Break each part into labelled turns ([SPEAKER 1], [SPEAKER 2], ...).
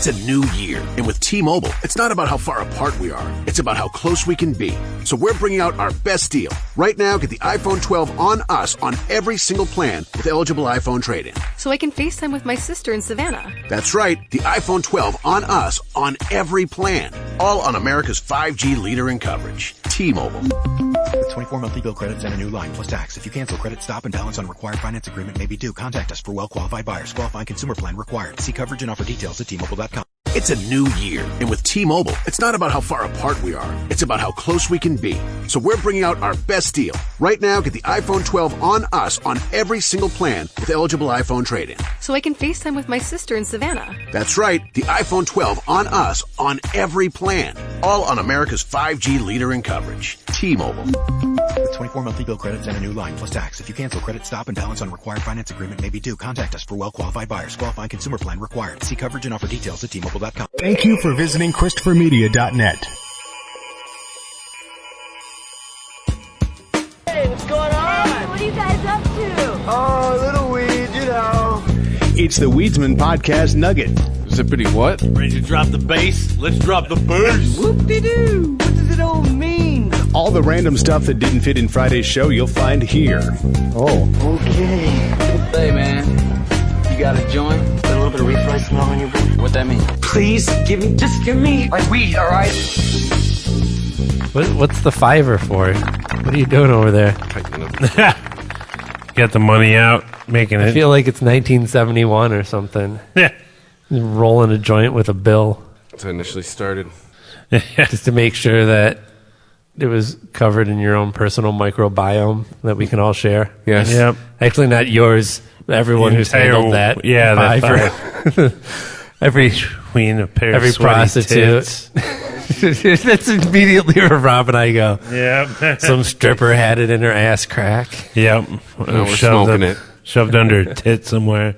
[SPEAKER 1] It's a new year, and with T-Mobile, it's not about how far apart we are. It's about how close we can be. So we're bringing out our best deal. Right now, get the iPhone 12 on us on every single plan with eligible iPhone trade-in.
[SPEAKER 2] So I can FaceTime with my sister in Savannah.
[SPEAKER 1] That's right, the iPhone 12 on us on every plan. All on America's 5G leader in coverage. T-Mobile.
[SPEAKER 3] 24 monthly bill credits and a new line plus tax. If you cancel, credit stop and balance on required finance agreement may be due. Contact us for well-qualified buyers. Qualifying consumer plan required. See coverage and offer details at T-Mobile.com.
[SPEAKER 1] It's a new year, and with T-Mobile, it's not about how far apart we are. It's about how close we can be. So we're bringing out our best deal. Right now, get the iPhone 12 on us on every single plan with eligible iPhone trade-in.
[SPEAKER 2] So I can FaceTime with my sister in Savannah.
[SPEAKER 1] That's right, the iPhone 12 on us on every plan. All on America's 5G leader in coverage. T-Mobile.
[SPEAKER 3] With 24 monthly bill credits and a new line plus tax. If you cancel, credit stop and balance on required finance agreement may be due. Contact us for well-qualified buyers. Qualifying consumer plan required. See coverage and offer details at T-Mobile.com.
[SPEAKER 4] Thank you for visiting ChristopherMedia.net.
[SPEAKER 5] Hey, what's going on?
[SPEAKER 6] Hey, what are you guys up to?
[SPEAKER 5] Oh, little weed, you know.
[SPEAKER 4] It's the Weedsmen Potcast Nugget.
[SPEAKER 7] Zippity what?
[SPEAKER 8] Ready to drop the bass? Let's drop the bass.
[SPEAKER 5] Whoop-de-doo. What does it all mean?
[SPEAKER 4] All the random stuff that didn't fit in Friday's show you'll find here.
[SPEAKER 5] Oh, okay.
[SPEAKER 9] Hey, man. You got a joint?
[SPEAKER 5] Got a little bit of refly smell on your breath?
[SPEAKER 9] What that mean?
[SPEAKER 5] Please, just give me like weed, all right?
[SPEAKER 10] What's the fiver for? What are you doing over there?
[SPEAKER 11] Got the money out, making it.
[SPEAKER 10] I feel like it's 1971 or something.
[SPEAKER 11] Yeah.
[SPEAKER 10] Rolling a joint with a bill.
[SPEAKER 7] That's how it initially started.
[SPEAKER 10] Just to make sure that it was covered in your own personal microbiome that we can all share.
[SPEAKER 7] Yes.
[SPEAKER 11] Yep.
[SPEAKER 10] Actually, not yours. Everyone who's handled that.
[SPEAKER 11] Yeah,
[SPEAKER 10] fiver. Every
[SPEAKER 11] queen, a pair
[SPEAKER 10] every
[SPEAKER 11] of sweaty
[SPEAKER 10] prostitute. That's immediately where Rob and I go.
[SPEAKER 11] Yep.
[SPEAKER 10] Some stripper had it in her ass crack.
[SPEAKER 11] Yep.
[SPEAKER 7] Now we're smoking it.
[SPEAKER 11] Shoved under her tit somewhere,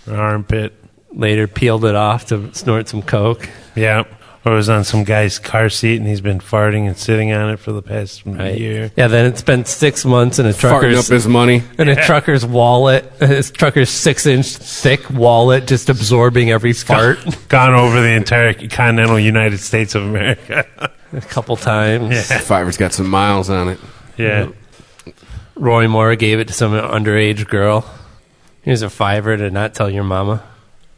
[SPEAKER 11] her armpit.
[SPEAKER 10] Later peeled it off to snort some coke.
[SPEAKER 11] Yep. Or it was on some guy's car seat and he's been farting and sitting on it for the past year.
[SPEAKER 10] Yeah, then it spent 6 months in a
[SPEAKER 7] Farting
[SPEAKER 10] trucker's
[SPEAKER 7] up his money.
[SPEAKER 10] in a trucker's wallet, his trucker's 6-inch thick wallet, just absorbing every fart.
[SPEAKER 11] Gone over the entire continental United States of America.
[SPEAKER 10] A couple times.
[SPEAKER 11] Yeah.
[SPEAKER 7] Fiver's got some miles on it.
[SPEAKER 11] Yeah.
[SPEAKER 10] Roy Moore gave it to some underage girl. Here's a fiver to not tell your mama.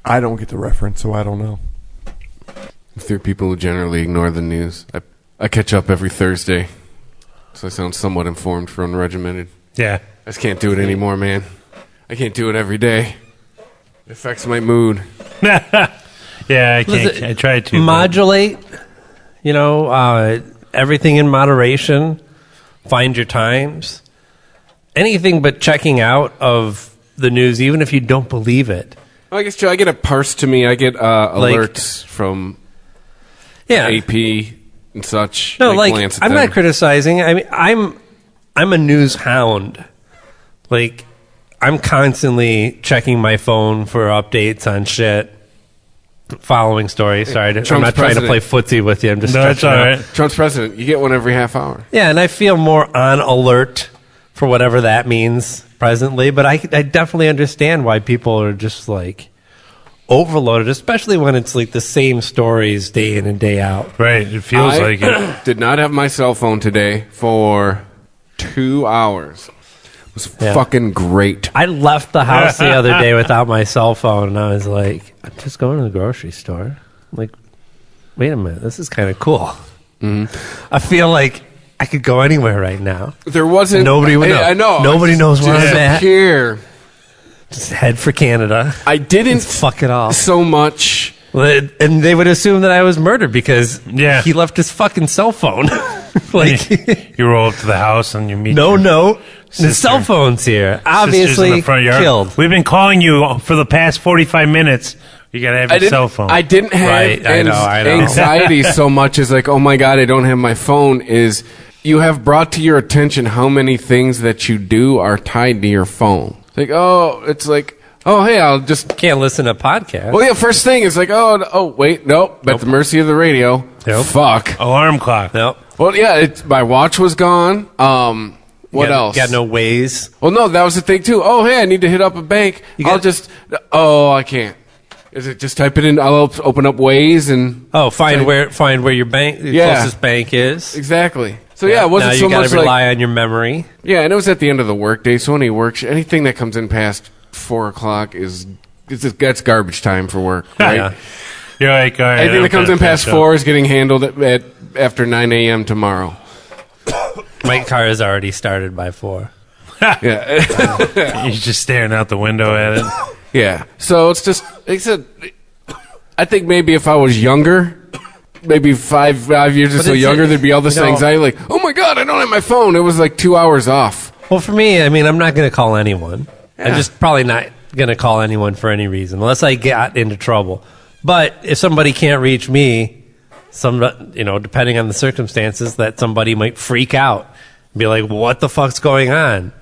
[SPEAKER 12] I don't get the reference, so I don't know.
[SPEAKER 7] If there are people who generally ignore the news, I catch up every Thursday, so I sound somewhat informed for unregimented.
[SPEAKER 11] Yeah.
[SPEAKER 7] I just can't do it anymore, man. I can't do it every day. It affects my mood.
[SPEAKER 11] Yeah, I can't. I tried to.
[SPEAKER 10] Modulate, everything in moderation. Find your times. Anything but checking out of the news, even if you don't believe it.
[SPEAKER 7] Well, I guess, Joe, I get it parsed to me. I get alerts from AP and such.
[SPEAKER 10] No, I'm not criticizing. I mean, I'm a news hound. Like, I'm constantly checking my phone for updates on shit. Following stories. Sorry, I'm not trying to play footsie with you. I'm just
[SPEAKER 11] that's all right.
[SPEAKER 7] Trump's president. You get one every half hour.
[SPEAKER 10] Yeah, and I feel more on alert for whatever that means presently. But I definitely understand why people are just like overloaded, especially when it's like the same stories day in and day out.
[SPEAKER 11] Right. It feels like it.
[SPEAKER 7] Did not have my cell phone today for 2 hours. It was fucking great.
[SPEAKER 10] I left the house the other day without my cell phone, and I was like, I'm just going to the grocery store. I'm like, wait a minute, this is kind of cool. Mm-hmm. I feel like I could go anywhere right now.
[SPEAKER 7] There wasn't...
[SPEAKER 10] Nobody would know.
[SPEAKER 7] I know.
[SPEAKER 10] Nobody knows where I'm at.
[SPEAKER 7] Here.
[SPEAKER 10] Just head for Canada.
[SPEAKER 7] I didn't
[SPEAKER 10] fuck it off
[SPEAKER 7] so much.
[SPEAKER 10] And they would assume that I was murdered because he left his fucking cell phone.
[SPEAKER 11] Like you roll up to the house and you meet.
[SPEAKER 10] No. The cell phone's here. Obviously
[SPEAKER 11] in the front yard.
[SPEAKER 10] Killed.
[SPEAKER 11] We've been calling you for the past 45 minutes. You gotta have your cell phone.
[SPEAKER 7] I didn't have anxiety so much as like, oh my God, I don't have my phone. Is you have brought to your attention how many things that you do are tied to your phone. Hey, I'll just...
[SPEAKER 10] Can't listen to podcasts.
[SPEAKER 7] Well, yeah, first thing is like, wait, nope. At the mercy of the radio.
[SPEAKER 10] Nope.
[SPEAKER 7] Fuck.
[SPEAKER 11] Alarm clock.
[SPEAKER 10] Nope.
[SPEAKER 7] Well, yeah, my watch was gone. What else?
[SPEAKER 10] Got no Waze.
[SPEAKER 7] Well, no, that was the thing, too. Oh, hey, I need to hit up a bank. I can't. Is it just type it in? I'll open up Waze and
[SPEAKER 10] find where your closest bank is.
[SPEAKER 7] Exactly. So it wasn't
[SPEAKER 10] now
[SPEAKER 7] so
[SPEAKER 10] you
[SPEAKER 7] much
[SPEAKER 10] gotta rely on your memory.
[SPEAKER 7] Yeah, and it was at the end of the workday. So anything that comes in past 4 o'clock that's garbage time for work, right?
[SPEAKER 11] Yeah. You're like, all right,
[SPEAKER 7] anything that comes in past 4 is getting handled after 9 a.m. tomorrow.
[SPEAKER 10] My car has already started by 4.
[SPEAKER 7] Yeah,
[SPEAKER 11] you're just staring out the window at it.
[SPEAKER 7] Yeah, so it's just like I said. I think maybe if I was younger, maybe 5 years or so younger, there'd be all this anxiety. Like, oh my god, I don't have my phone. It was like 2 hours off.
[SPEAKER 10] Well, for me, I mean, I'm not going to call anyone. I'm just probably not going to call anyone for any reason, unless I got into trouble. But if somebody can't reach me, depending on the circumstances, that somebody might freak out and be like, "What the fuck's going on?"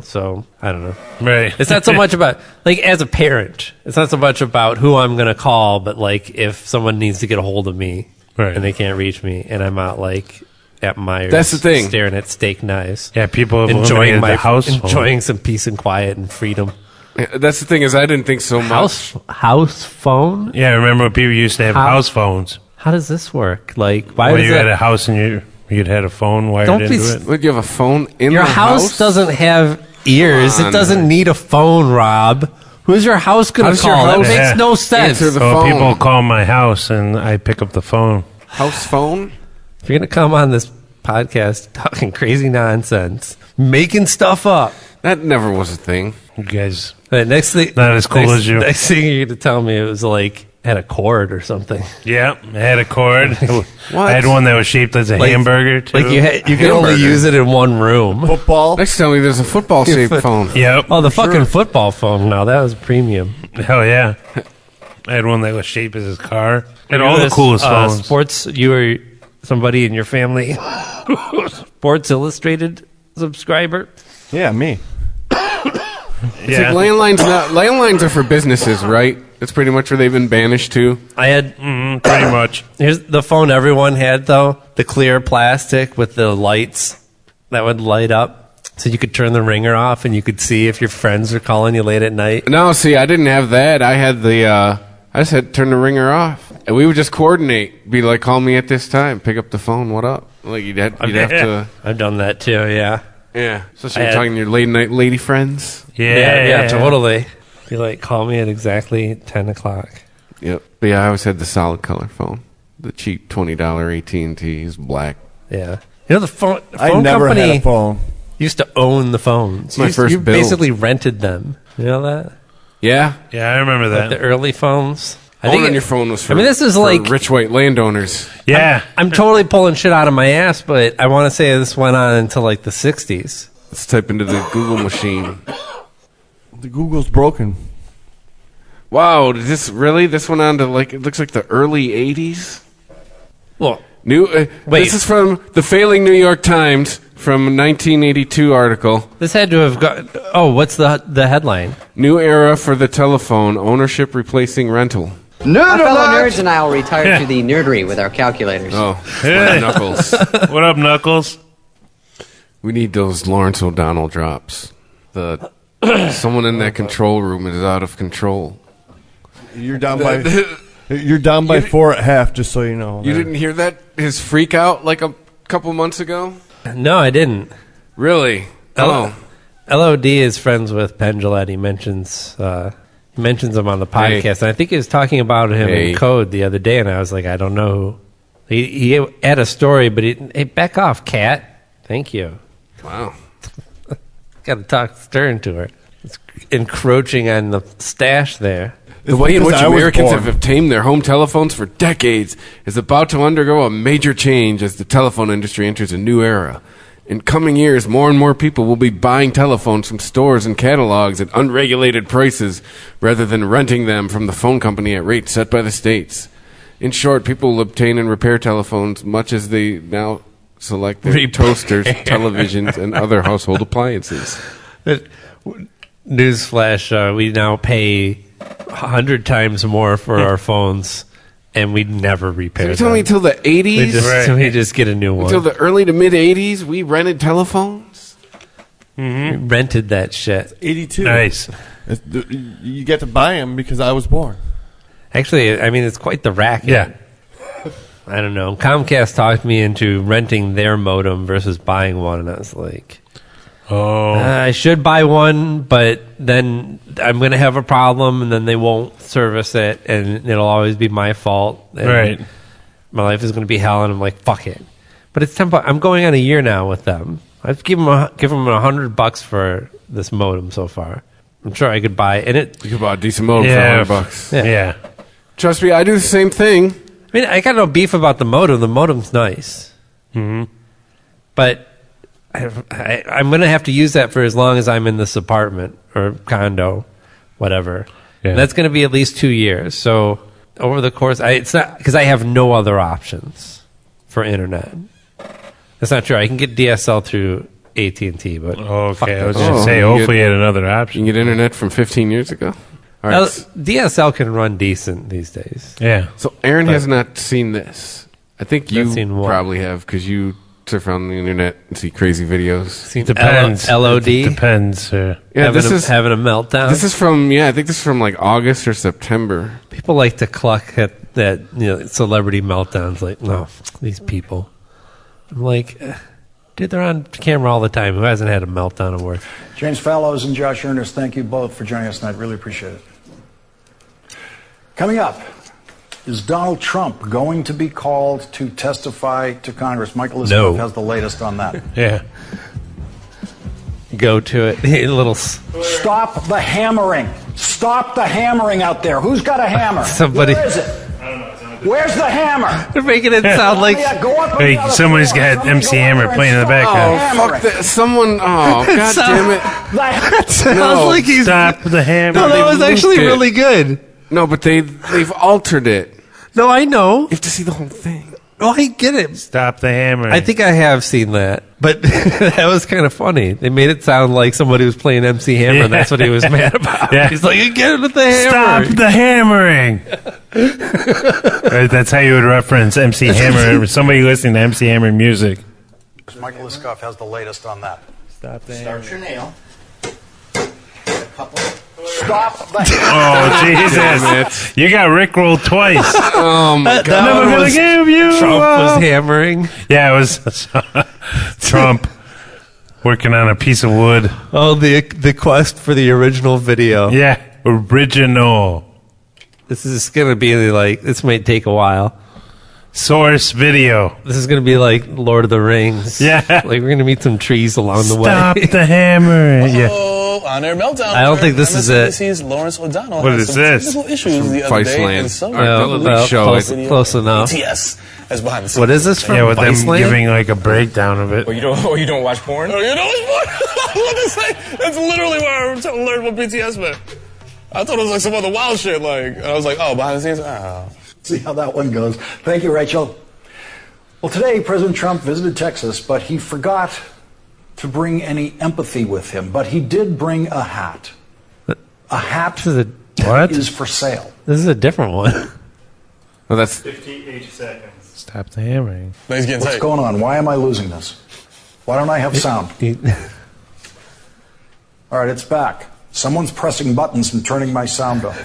[SPEAKER 10] So I don't know.
[SPEAKER 11] Right.
[SPEAKER 10] It's not so much about, like, as a parent, it's not so much about who I'm going to call, but, like, if someone needs to get a hold of me and they can't reach me and I'm out, like, at Myers.
[SPEAKER 7] That's the thing.
[SPEAKER 10] Staring at steak knives.
[SPEAKER 11] Yeah, people have
[SPEAKER 10] enjoying
[SPEAKER 11] the house phone.
[SPEAKER 10] Enjoying some peace and quiet and freedom.
[SPEAKER 7] Yeah, that's the thing is I didn't think so much.
[SPEAKER 10] House phone?
[SPEAKER 11] Yeah, I remember when people used to have house phones.
[SPEAKER 10] How does this work? Like, why
[SPEAKER 11] Well,
[SPEAKER 10] does
[SPEAKER 11] you had a house and you'd had a phone wired into it.
[SPEAKER 7] Would you have a phone in
[SPEAKER 10] your
[SPEAKER 7] the house?
[SPEAKER 10] Doesn't have ears. It doesn't need a phone, Rob. Who's your house going to call? That makes no sense.
[SPEAKER 7] Answer the phone.
[SPEAKER 11] People call my house and I pick up the phone.
[SPEAKER 7] House phone?
[SPEAKER 10] If you're going to come on this podcast talking crazy nonsense, making stuff up.
[SPEAKER 7] That never was a thing.
[SPEAKER 11] You guys,
[SPEAKER 10] next thing,
[SPEAKER 11] not as cool as you.
[SPEAKER 10] Next thing you're going to tell me it was like had a cord or something.
[SPEAKER 11] Yeah, it had a cord. I had one that was shaped as a hamburger too.
[SPEAKER 10] Like you could only use it in one room.
[SPEAKER 12] Football.
[SPEAKER 7] Next tell me there's a football shaped phone.
[SPEAKER 11] Yep.
[SPEAKER 10] Oh, the fucking football phone. Now that was premium.
[SPEAKER 11] Hell yeah. I had one that was shaped as his car. And all the coolest phones.
[SPEAKER 10] Sports. You were somebody in your family. Sports Illustrated subscriber.
[SPEAKER 12] Yeah, me.
[SPEAKER 7] It's like landlines are for businesses, right? That's pretty much where they've been banished to.
[SPEAKER 10] I had
[SPEAKER 11] pretty much.
[SPEAKER 10] Here's the phone everyone had though, the clear plastic with the lights that would light up, so you could turn the ringer off and you could see if your friends are calling you late at night.
[SPEAKER 7] No, see, I didn't have that. I had I just had to turn the ringer off, and we would just coordinate. Be like, call me at this time. Pick up the phone. What up? Like you'd have to.
[SPEAKER 10] I've done that too. Yeah.
[SPEAKER 7] Yeah. Especially you're talking to your late night lady friends.
[SPEAKER 10] Yeah, totally. Be like, call me at exactly 10 o'clock.
[SPEAKER 7] Yep. But yeah, I always had the solid color phone. The cheap $20 AT&T is black.
[SPEAKER 10] Yeah. The phone
[SPEAKER 12] I never
[SPEAKER 10] company
[SPEAKER 12] had a phone.
[SPEAKER 10] used to own the phones.
[SPEAKER 7] My first
[SPEAKER 10] you
[SPEAKER 7] bill.
[SPEAKER 10] basically rented them. You know that?
[SPEAKER 7] Yeah.
[SPEAKER 11] Yeah, I remember that.
[SPEAKER 10] Like the early phones.
[SPEAKER 7] Owning your phone was for,
[SPEAKER 10] this is like
[SPEAKER 7] rich white landowners.
[SPEAKER 11] Yeah.
[SPEAKER 10] I'm totally pulling shit out of my ass, but I want to say this went on until like the 60s.
[SPEAKER 7] Let's type into the Google machine.
[SPEAKER 12] The Google's broken.
[SPEAKER 7] Wow, did this went on to it looks like the early 80s?
[SPEAKER 10] Well,
[SPEAKER 7] wait. This is from the failing New York Times from a 1982 article.
[SPEAKER 10] This had to have got... Oh, what's the headline?
[SPEAKER 7] New era for the telephone, ownership replacing rental.
[SPEAKER 13] Our fellow nerds and I will retire to the nerdery with our calculators.
[SPEAKER 7] Oh, what Knuckles.
[SPEAKER 11] What up, Knuckles?
[SPEAKER 7] We need those Lawrence O'Donnell drops. Someone in that control room is out of control.
[SPEAKER 12] You're down by 4 at half, just so you know.
[SPEAKER 7] You didn't hear that? His freak out like a couple months ago?
[SPEAKER 10] No, I didn't.
[SPEAKER 7] Really?
[SPEAKER 10] LOD is friends with Penn Jillette. He mentions him on the podcast, and I think he was talking about him in Code the other day, and I was like, I don't know. He had a story, but hey, back off, cat. Thank you.
[SPEAKER 7] Wow.
[SPEAKER 10] Got to talk stern to her. It's encroaching on the stash there.
[SPEAKER 7] The way in which Americans have obtained their home telephones for decades is about to undergo a major change as the telephone industry enters a new era. In coming years, more and more people will be buying telephones from stores and catalogs at unregulated prices rather than renting them from the phone company at rates set by the states. In short, people will obtain and repair telephones much as they now select their toasters, televisions, and other household appliances.
[SPEAKER 10] Newsflash, we now pay 100 times more for our phones, and we never repair them.
[SPEAKER 7] So you're telling me until the 80s?
[SPEAKER 10] We just get a new one.
[SPEAKER 7] Until the early to mid-80s, we rented telephones?
[SPEAKER 10] We rented that shit.
[SPEAKER 12] 82.
[SPEAKER 11] Nice.
[SPEAKER 12] You get to buy them because I was born.
[SPEAKER 10] Actually, I mean, it's quite the racket.
[SPEAKER 11] Yeah.
[SPEAKER 10] I don't know. Comcast talked me into renting their modem versus buying one, and I was like, I should buy one, but then I'm going to have a problem, and then they won't service it, and it'll always be my fault. And
[SPEAKER 11] Right.
[SPEAKER 10] My life is going to be hell, and I'm like, fuck it. But it's $10. I'm going on a year now with them. I've given them $100 for this modem so far. I'm sure I could buy it.
[SPEAKER 7] You could buy a decent modem for $100.
[SPEAKER 10] Yeah.
[SPEAKER 7] Trust me, I do the same thing.
[SPEAKER 10] I mean, I got no beef about the modem. The modem's nice.
[SPEAKER 11] Mm-hmm.
[SPEAKER 10] But I'm going to have to use that for as long as I'm in this apartment or condo, whatever.
[SPEAKER 11] Yeah.
[SPEAKER 10] And that's going to be at least 2 years. So over the course, it's not because I have no other options for internet. That's not true. I can get DSL through AT&T, but
[SPEAKER 11] okay, I was going to say, hopefully you had another option.
[SPEAKER 7] You can get internet from 15 years ago. All right.
[SPEAKER 10] DSL can run decent these days.
[SPEAKER 11] Yeah.
[SPEAKER 7] So Aaron has not seen this. I think you
[SPEAKER 10] seen what?
[SPEAKER 7] probably have because you surf on the internet and see crazy videos.
[SPEAKER 11] Depends.
[SPEAKER 10] LOD?
[SPEAKER 11] It depends.
[SPEAKER 7] Yeah,
[SPEAKER 10] having a meltdown.
[SPEAKER 7] This is from I think this is from like August or September.
[SPEAKER 10] People like to cluck at that, celebrity meltdowns. Like, no, these people. I'm like, dude, they're on camera all the time. Who hasn't had a meltdown at work?
[SPEAKER 14] James Fallows and Josh Earnest, thank you both for joining us tonight. Really appreciate it. Coming up, is Donald Trump going to be called to testify to Congress? Michael Liskov has the latest on that.
[SPEAKER 11] Yeah.
[SPEAKER 10] Go to it. A little.
[SPEAKER 14] Stop the hammering. Stop the hammering out there. Who's got a hammer?
[SPEAKER 10] Somebody.
[SPEAKER 14] Where is it? Where's the hammer?
[SPEAKER 10] They're making it sound like
[SPEAKER 11] somebody's got MC Hammer playing in the background.
[SPEAKER 7] Oh, fuck that. Someone. Oh, god damn it.
[SPEAKER 10] That sounds like he's.
[SPEAKER 11] Stop the hammer.
[SPEAKER 10] No, that was actually really good.
[SPEAKER 7] No, but they've altered it.
[SPEAKER 10] No, I know.
[SPEAKER 7] You have to see the whole thing.
[SPEAKER 10] Oh, I get it.
[SPEAKER 11] Stop the hammer.
[SPEAKER 10] I think I have seen that, but that was kind of funny. They made it sound like somebody was playing MC Hammer, and that's what he was mad about.
[SPEAKER 11] Yeah.
[SPEAKER 10] He's like, get him with the hammer.
[SPEAKER 11] Stop the hammering. Right, that's how you would reference MC Hammer. Somebody listening to MC Hammer music.
[SPEAKER 14] Michael Liskov has the latest on that.
[SPEAKER 11] Stop the hammer.
[SPEAKER 14] Start your nail. A couple. Stop the
[SPEAKER 11] Oh, Jesus. You got Rickrolled twice.
[SPEAKER 7] Oh, my God.
[SPEAKER 11] Never gonna give you
[SPEAKER 10] Trump was
[SPEAKER 11] up.
[SPEAKER 10] hammering.
[SPEAKER 11] Yeah, it was Trump working on a piece of wood.
[SPEAKER 10] Oh, the quest for the original video.
[SPEAKER 11] Yeah, original.
[SPEAKER 10] This is going to be like, this might take a while.
[SPEAKER 11] Source video.
[SPEAKER 10] This is going to be like Lord of the Rings.
[SPEAKER 11] Yeah.
[SPEAKER 10] Like we're going to meet some trees along the way.
[SPEAKER 11] Stop the hammer. Yeah.
[SPEAKER 15] On their meltdown.
[SPEAKER 10] I don't think this is it.
[SPEAKER 15] MSNBC's Lawrence O'Donnell
[SPEAKER 11] What
[SPEAKER 15] had
[SPEAKER 11] is
[SPEAKER 15] some
[SPEAKER 11] this?
[SPEAKER 15] technical issues the other day. And some
[SPEAKER 10] Close enough.
[SPEAKER 15] BTS as behind the scenes.
[SPEAKER 10] What is this from?
[SPEAKER 11] Yeah, with them
[SPEAKER 10] Viceland?
[SPEAKER 11] giving like a breakdown of it.
[SPEAKER 16] You don't watch porn?
[SPEAKER 15] Oh, you don't watch porn? What is that? That's literally where I learned what BTS meant. I thought it was like some other wild shit. And I was like, oh, behind the scenes? Oh.
[SPEAKER 14] See how that one goes. Thank you, Rachel. Well, today, President Trump visited Texas, but he forgot to bring any empathy with him. But he did bring a hat. A hat is for sale.
[SPEAKER 10] This is a different one.
[SPEAKER 7] Well, that's
[SPEAKER 11] 58 seconds. Stop the hammering.
[SPEAKER 14] What's going on? Why am I losing this? Why don't I have sound? All right, it's back. Someone's pressing buttons and turning my sound off.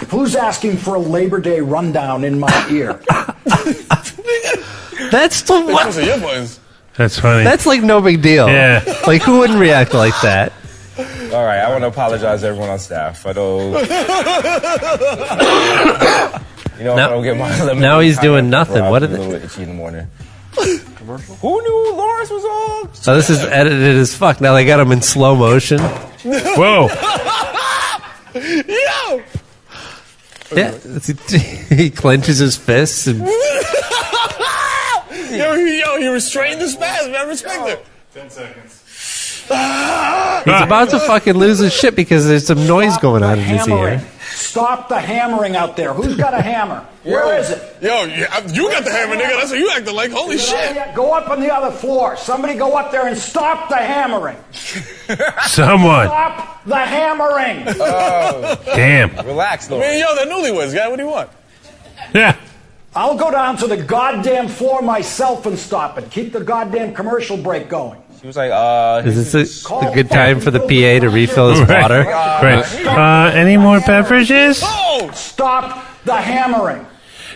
[SPEAKER 14] Who's asking for a Labor Day rundown in my ear?
[SPEAKER 10] That's the one.
[SPEAKER 11] That's funny.
[SPEAKER 10] That's like no big deal.
[SPEAKER 11] Yeah.
[SPEAKER 10] Like who wouldn't react like that?
[SPEAKER 16] All right, I want to apologize to everyone on staff for those.
[SPEAKER 10] Now he's doing nothing. What did
[SPEAKER 16] a little itchy in the morning. Who knew Lawrence was on?
[SPEAKER 10] So this is edited as fuck. Now they got him in slow motion.
[SPEAKER 11] Whoa.
[SPEAKER 15] Yo!
[SPEAKER 10] Yeah, he clenches his fists and
[SPEAKER 15] Yo, he restrained the spasm. Man, respect it.
[SPEAKER 11] 10 seconds.
[SPEAKER 10] he's about to fucking lose his shit because there's some noise going on in his ear.
[SPEAKER 14] Stop the hammering out there. Who's got a hammer? Where is it?
[SPEAKER 15] Yo, you got the hammer, nigga. That's what you acting like. Holy shit.
[SPEAKER 14] Go up on the other floor. Somebody go up there and stop the hammering.
[SPEAKER 11] Someone.
[SPEAKER 14] Stop the hammering.
[SPEAKER 11] Damn.
[SPEAKER 16] Relax, though.
[SPEAKER 15] Man, yo, that newlyweds guy. What do you want?
[SPEAKER 11] Yeah.
[SPEAKER 14] I'll go down to the goddamn floor myself and stop it. Keep the goddamn commercial break going.
[SPEAKER 16] She was like,
[SPEAKER 10] Is this a good time for the PA to refill his water?
[SPEAKER 11] Right. Any more beverages?
[SPEAKER 15] Oh, go.
[SPEAKER 14] Stop the hammering.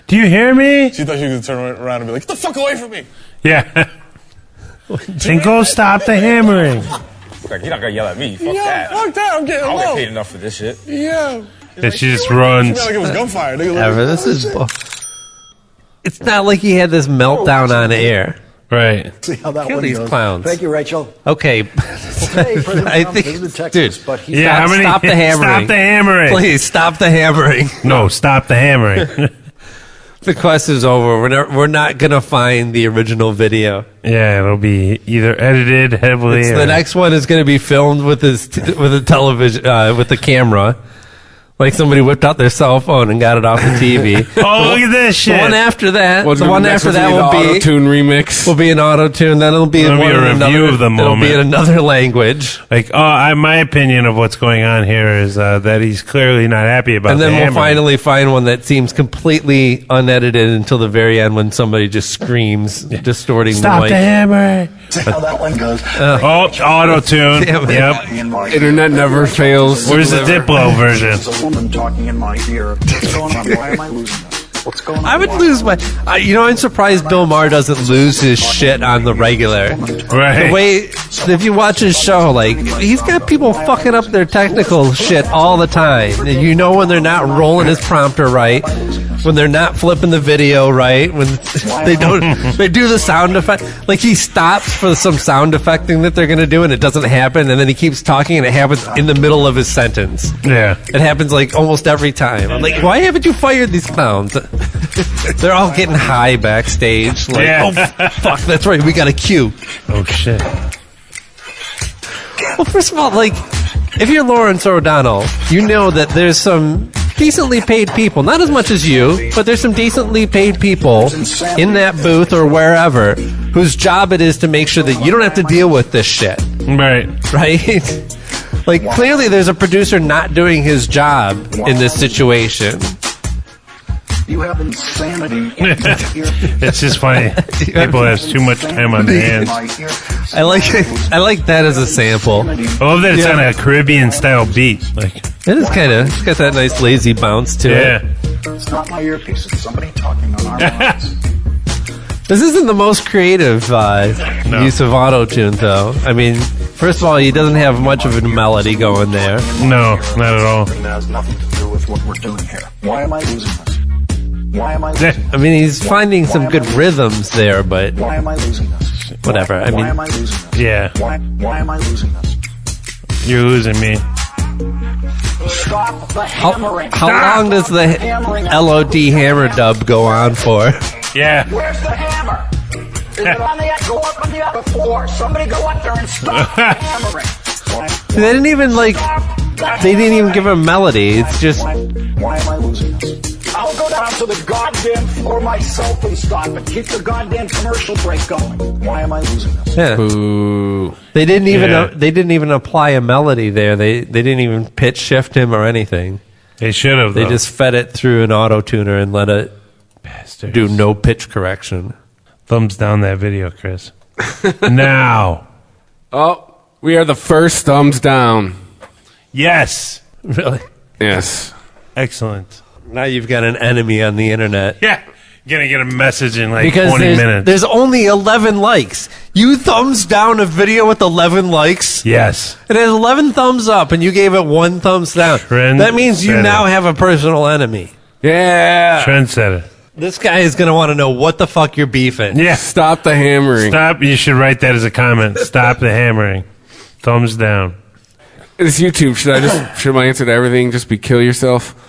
[SPEAKER 11] Do you hear me?
[SPEAKER 15] She thought she could turn around and be like, get the fuck away from me.
[SPEAKER 11] Yeah. Then go stop the hammering.
[SPEAKER 16] Like, you're not gonna yell at me. Fuck
[SPEAKER 15] Yeah,
[SPEAKER 16] that.
[SPEAKER 15] fuck that. I'm getting
[SPEAKER 16] I don't
[SPEAKER 15] low.
[SPEAKER 16] get paid enough for this shit.
[SPEAKER 15] Yeah.
[SPEAKER 11] And she just runs.
[SPEAKER 15] She felt like it was gunfire. Nigga, like,
[SPEAKER 10] Ever. This is. It's not like he had this meltdown on air.
[SPEAKER 11] Right.
[SPEAKER 14] See how that
[SPEAKER 10] Kill
[SPEAKER 14] one
[SPEAKER 10] these
[SPEAKER 14] goes.
[SPEAKER 10] clowns.
[SPEAKER 14] Thank you, Rachel.
[SPEAKER 10] Okay.
[SPEAKER 14] Today, President
[SPEAKER 10] I
[SPEAKER 14] Trump
[SPEAKER 10] think,
[SPEAKER 14] visited Texas,
[SPEAKER 10] dude.
[SPEAKER 14] but he
[SPEAKER 11] Yeah, how many?
[SPEAKER 10] Stop the hammering.
[SPEAKER 11] Stop the hammering.
[SPEAKER 10] Please stop the hammering.
[SPEAKER 11] No, stop the hammering.
[SPEAKER 10] The quest is over. We're not gonna find the original video.
[SPEAKER 11] Yeah, it'll be either edited heavily.
[SPEAKER 10] The next one is going to be filmed with with a television with a camera, like somebody whipped out their cell phone and got it off the TV.
[SPEAKER 11] Oh, look at this shit.
[SPEAKER 10] The one after that,
[SPEAKER 7] What's
[SPEAKER 10] the one after that will be
[SPEAKER 7] auto-tune remix.
[SPEAKER 10] Will be an auto tune. Then it'll be
[SPEAKER 11] It'll be
[SPEAKER 10] one
[SPEAKER 11] a
[SPEAKER 10] in
[SPEAKER 11] review
[SPEAKER 10] another,
[SPEAKER 11] of the
[SPEAKER 10] It'll
[SPEAKER 11] moment.
[SPEAKER 10] be in another language.
[SPEAKER 11] Like, my opinion of what's going on here is that he's clearly not happy about.
[SPEAKER 10] And then
[SPEAKER 11] the
[SPEAKER 10] we'll
[SPEAKER 11] hammering.
[SPEAKER 10] finally find one that seems completely unedited until the very end when somebody just screams, distorting
[SPEAKER 11] Stop
[SPEAKER 10] the
[SPEAKER 11] the
[SPEAKER 10] mic.
[SPEAKER 11] hammer.
[SPEAKER 14] See how that one goes.
[SPEAKER 11] Auto tune.
[SPEAKER 10] Damn it.
[SPEAKER 11] Yep.
[SPEAKER 7] Internet never fails.
[SPEAKER 11] Where's the Diplo version?
[SPEAKER 14] There's a woman talking in my ear. What's going on? Why am I losing this? What's going on?
[SPEAKER 10] I would lose my. I'm surprised Bill Maher doesn't lose his shit on the regular.
[SPEAKER 11] Right.
[SPEAKER 10] The way, if you watch his show, like, he's got people fucking up their technical shit all the time. And you know when they're not rolling his prompter right, when they're not flipping the video right, when they do the sound effect. Like, he stops for some sound effect thing that they're going to do and it doesn't happen, and then he keeps talking and it happens in the middle of his sentence.
[SPEAKER 11] Yeah.
[SPEAKER 10] It happens like almost every time. I'm like, why haven't you fired these clowns? They're all getting high backstage. Like,
[SPEAKER 11] Yeah.
[SPEAKER 10] oh, fuck, that's right, we got a cue.
[SPEAKER 11] Oh shit.
[SPEAKER 10] Well, first of all, like, if you're Lawrence O'Donnell, you know that there's some decently paid people, not as much as you, but there's some decently paid people in that booth or wherever whose job it is to make sure that you don't have to deal with this shit.
[SPEAKER 11] Right.
[SPEAKER 10] Right? Like, clearly there's a producer not doing his job in this situation.
[SPEAKER 14] You have insanity.
[SPEAKER 11] It's just funny. People have too much time on their hands.
[SPEAKER 10] I like that as a sample.
[SPEAKER 11] I love that it's on a Caribbean style beat. Like,
[SPEAKER 10] It is kind of, it's got that nice lazy bounce to it.
[SPEAKER 14] It's not my earpiece. It's somebody talking on our lines.
[SPEAKER 10] This isn't the most creative use of auto-tune, though. I mean, first of all, he doesn't have much of a melody going there.
[SPEAKER 11] No, not at all.
[SPEAKER 14] That has nothing to do with what we're doing here. Why am I losing this? Why am I losing
[SPEAKER 10] I mean, he's finding some good rhythms there, but
[SPEAKER 14] Why am I losing this?
[SPEAKER 10] whatever. I
[SPEAKER 14] Why am I
[SPEAKER 10] mean,
[SPEAKER 14] losing this?
[SPEAKER 11] Yeah.
[SPEAKER 14] Why am I losing this?
[SPEAKER 11] You're losing me.
[SPEAKER 14] Stop the hammering.
[SPEAKER 10] how long does the LOD hammer dub go on for?
[SPEAKER 11] Yeah.
[SPEAKER 14] Where's the hammer? Is it on the go up on the upper floor? Somebody go up there and stop the hammering.
[SPEAKER 10] They didn't even they didn't even give a melody. It's just.
[SPEAKER 14] Why am I losing this? I'll go down to the goddamn floor myself and stop it. Keep the goddamn commercial break going. Why am I losing this?
[SPEAKER 10] Yeah.
[SPEAKER 7] Boo.
[SPEAKER 10] They didn't even apply a melody there. They didn't even pitch shift him or anything.
[SPEAKER 11] They should have.
[SPEAKER 10] They
[SPEAKER 11] though.
[SPEAKER 10] just fed it through an auto tuner and let it do no pitch correction.
[SPEAKER 11] Thumbs down that video, Chris. Now.
[SPEAKER 7] Oh, we are the first thumbs down.
[SPEAKER 11] Yes.
[SPEAKER 10] Really?
[SPEAKER 7] Yes.
[SPEAKER 11] Excellent.
[SPEAKER 10] Now you've got an enemy on the internet.
[SPEAKER 11] Yeah. You're going to get a message in like
[SPEAKER 10] Because
[SPEAKER 11] 20 minutes.
[SPEAKER 10] there's only 11 likes. You thumbs down a video with 11 likes?
[SPEAKER 11] Yes.
[SPEAKER 10] It has 11 thumbs up and you gave it 1 thumbs down. That means you
[SPEAKER 11] Trendsetter.
[SPEAKER 10] now have a personal enemy.
[SPEAKER 7] Yeah.
[SPEAKER 11] Trendsetter.
[SPEAKER 10] This guy is going to want to know what the fuck you're beefing.
[SPEAKER 11] Yeah.
[SPEAKER 7] Stop the hammering.
[SPEAKER 11] Stop. You should write that as a comment. Stop the hammering. Thumbs down.
[SPEAKER 7] It's YouTube. Should my answer to everything just be kill yourself?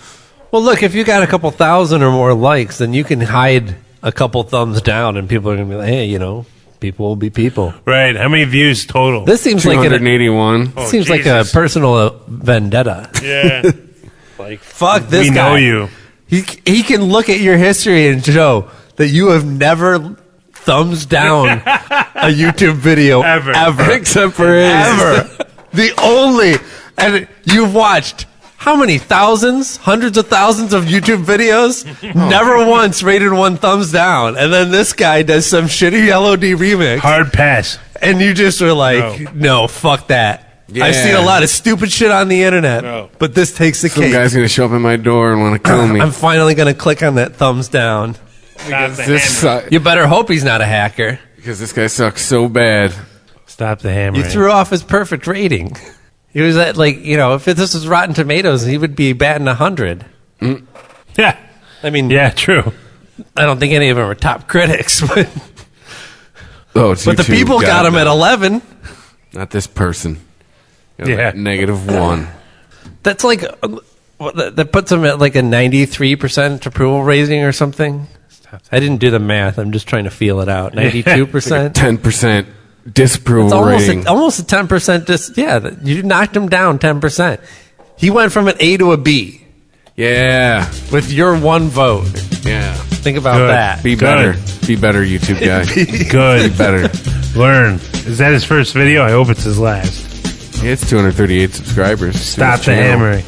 [SPEAKER 10] Well, look, if you got a couple thousand or more likes, then you can hide a couple thumbs down and people are going to be like, hey, people will be people.
[SPEAKER 11] Right. How many views total?
[SPEAKER 10] This seems like
[SPEAKER 7] 281.
[SPEAKER 11] Oh,
[SPEAKER 10] seems like a personal vendetta.
[SPEAKER 11] Yeah.
[SPEAKER 10] Like, fuck this
[SPEAKER 11] we
[SPEAKER 10] guy.
[SPEAKER 11] know you.
[SPEAKER 10] He can look at your history and show that you have never thumbs down a YouTube video
[SPEAKER 11] Ever.
[SPEAKER 7] Except for his.
[SPEAKER 10] Ever. The only, and you've watched how many thousands, hundreds of thousands of YouTube videos? Never once rated 1 thumbs down. And then this guy does some shitty LOD remix.
[SPEAKER 11] Hard pass.
[SPEAKER 10] And you just were like, no, fuck that.
[SPEAKER 7] Yeah.
[SPEAKER 10] I've seen a lot of stupid shit on the internet, but this takes the
[SPEAKER 7] Some
[SPEAKER 10] cake.
[SPEAKER 7] guy's going to show up at my door and want to kill me.
[SPEAKER 10] I'm finally going to click on that thumbs down.
[SPEAKER 11] Stop the
[SPEAKER 7] This
[SPEAKER 11] hammer.
[SPEAKER 10] You better hope he's not a hacker.
[SPEAKER 7] because this guy sucks so bad.
[SPEAKER 11] Stop the hammer.
[SPEAKER 10] You threw off his perfect rating. He was at if this was Rotten Tomatoes, he would be batting 100.
[SPEAKER 11] Yeah.
[SPEAKER 10] I mean,
[SPEAKER 11] yeah, true.
[SPEAKER 10] I don't think any of them are top critics, but
[SPEAKER 7] It's
[SPEAKER 10] the
[SPEAKER 7] YouTube.
[SPEAKER 10] people got him at 11.
[SPEAKER 7] Not this person.
[SPEAKER 11] Yeah.
[SPEAKER 7] -1.
[SPEAKER 10] That's like that puts him at like a 93% approval rating or something. I didn't do the math. I'm just trying to feel it out. 92%,
[SPEAKER 7] 10% disapproval
[SPEAKER 10] it's
[SPEAKER 7] rating.
[SPEAKER 10] almost a 10%. You knocked him down 10%. He went from an A to a B.
[SPEAKER 7] Yeah.
[SPEAKER 10] With your one vote.
[SPEAKER 7] Yeah.
[SPEAKER 10] Think about
[SPEAKER 11] Good.
[SPEAKER 10] that.
[SPEAKER 7] Be better. Be better, YouTube guy.
[SPEAKER 11] Good.
[SPEAKER 7] Be better.
[SPEAKER 11] Learn. Is that his first video? I hope it's his last.
[SPEAKER 7] He has 238 subscribers.
[SPEAKER 11] Stop
[SPEAKER 7] To
[SPEAKER 11] the
[SPEAKER 7] his channel.
[SPEAKER 11] hammering.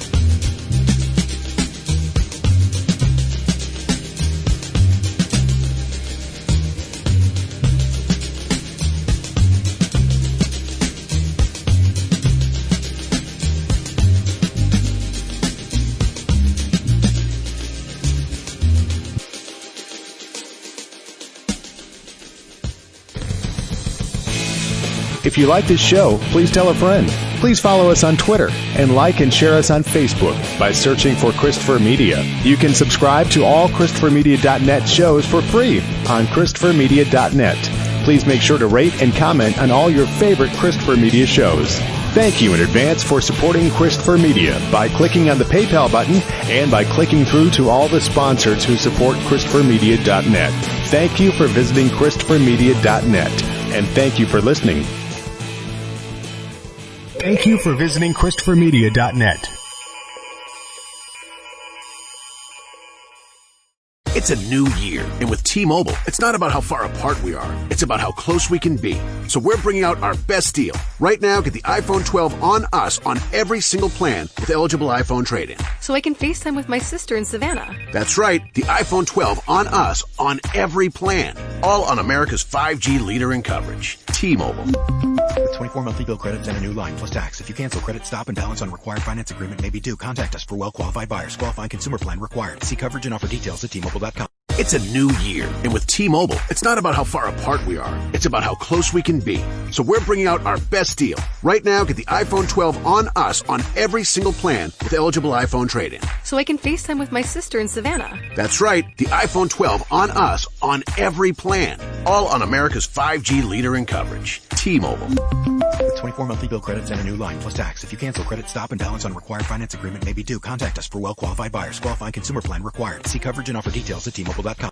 [SPEAKER 4] If you like this show, please tell a friend. Please follow us on Twitter and like and share us on Facebook by searching for Christopher Media. You can subscribe to all ChristopherMedia.net shows for free on ChristopherMedia.net. Please make sure to rate and comment on all your favorite Christopher Media shows. Thank you in advance for supporting Christopher Media by clicking on the PayPal button and by clicking through to all the sponsors who support ChristopherMedia.net. Thank you for visiting ChristopherMedia.net, and thank you for listening. Thank you for visiting ChristopherMedia.net.
[SPEAKER 1] It's a new year, and with T-Mobile, it's not about how far apart we are. It's about how close we can be. So we're bringing out our best deal. Right now, get the iPhone 12 on us on every single plan with eligible iPhone trade-in.
[SPEAKER 2] So I can FaceTime with my sister in Savannah.
[SPEAKER 1] That's right, the iPhone 12 on us on every plan. All on America's 5G leader in coverage. T-Mobile.
[SPEAKER 3] With 24 monthly bill credits and a new line plus tax. If you cancel credit, stop and balance on required finance agreement may be due. Contact us for well-qualified buyers. Qualifying consumer plan required. See coverage and offer details at T-Mobile.com.
[SPEAKER 1] It's a new year, and with T-Mobile, it's not about how far apart we are. It's about how close we can be. So we're bringing out our best deal. Right now, get the iPhone 12 on us on every single plan with eligible iPhone trade-in.
[SPEAKER 2] So I can FaceTime with my sister in Savannah.
[SPEAKER 1] That's right, the iPhone 12 on us on every plan. All on America's 5G leader in coverage. T-Mobile.
[SPEAKER 3] With 24 monthly bill credits and a new line plus tax. If you cancel credit, stop and balance on required finance agreement may be due. Contact us for well-qualified buyers. Qualifying consumer plan required. See coverage and offer details at T-Mobile.com.